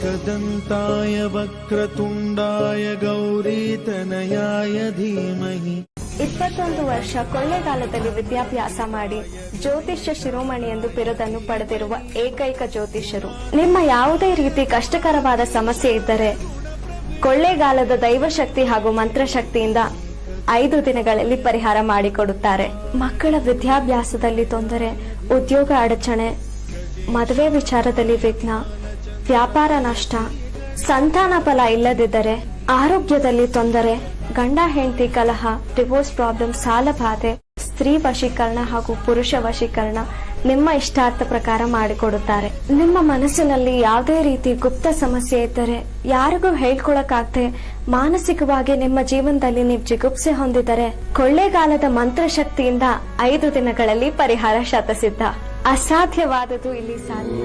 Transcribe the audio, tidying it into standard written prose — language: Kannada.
एकदन्ताय वक्रतुण्डाय गौरीतनयाय धीमहि। 21 ವರ್ಷ ಕೊಳ್ಳೇಗಾಲದಲ್ಲಿ ವಿದ್ಯಾಭ್ಯಾಸ ಮಾಡಿ ಜ್ಯೋತಿಷ್ಯ ಶಿರೋಮಣಿ ಎಂದು ಬಿರುದನ್ನು ಪಡೆದಿರುವ ಏಕೈಕ ಜ್ಯೋತಿಷ್ಯರು. ನಿಮ್ಮ ಯಾವುದೇ ರೀತಿ ಕಷ್ಟಕರವಾದ ಸಮಸ್ಯೆ ಇದ್ದರೆ ಕೊಳ್ಳೇಗಾಲದ ದೈವಶಕ್ತಿ ಹಾಗೂ ಮಂತ್ರಶಕ್ತಿಯಿಂದ 5 ದಿನಗಳಲ್ಲಿ ಪರಿಹಾರ ಮಾಡಿಕೊಡುತ್ತಾರೆ. ಮಕ್ಕಳ ವಿದ್ಯಾಭ್ಯಾಸದಲ್ಲಿ ತೊಂದರೆ, ಉದ್ಯೋಗ ಅಡಚಣೆ, ಮದುವೆ ವಿಚಾರದಲ್ಲಿ ವಿಘ್ನ, ವ್ಯಾಪಾರ ನಷ್ಟ, ಸಂತಾನ ಫಲ ಇಲ್ಲದಿದ್ದರೆ, ಆರೋಗ್ಯದಲ್ಲಿ ತೊಂದರೆ, ಗಂಡ ಹೆಂಡತಿ ಕಲಹ, ಡಿವೋರ್ಸ್ ಪ್ರಾಬ್ಲಮ್, ಸಾಲ ಬಾಧೆ, ಸ್ತ್ರೀ ವಶೀಕರಣ ಹಾಗೂ ಪುರುಷ ವಶೀಕರಣ ನಿಮ್ಮ ಇಷ್ಟಾರ್ಥ ಪ್ರಕಾರ ಮಾಡಿಕೊಡುತ್ತಾರೆ. ನಿಮ್ಮ ಮನಸ್ಸಿನಲ್ಲಿ ಯಾವುದೇ ರೀತಿ ಗುಪ್ತ ಸಮಸ್ಯೆ ಇದ್ದರೆ, ಯಾರಿಗೂ ಹೇಳ್ಕೊಳಕ್ಕಾಗದೆ ಮಾನಸಿಕವಾಗಿ ನಿಮ್ಮ ಜೀವನದಲ್ಲಿ ನೀವು ಜಿಗುಪ್ಸೆ ಹೊಂದಿದರೆ, ಕೊಳ್ಳೇಗಾಲದ ಮಂತ್ರಶಕ್ತಿಯಿಂದ 5 ದಿನಗಳಲ್ಲಿ ಪರಿಹಾರ ಶತಸಿದ್ಧ. ಅಸಾಧ್ಯವಾದದ್ದು ಇಲ್ಲಿ ಸಾಧ್ಯ.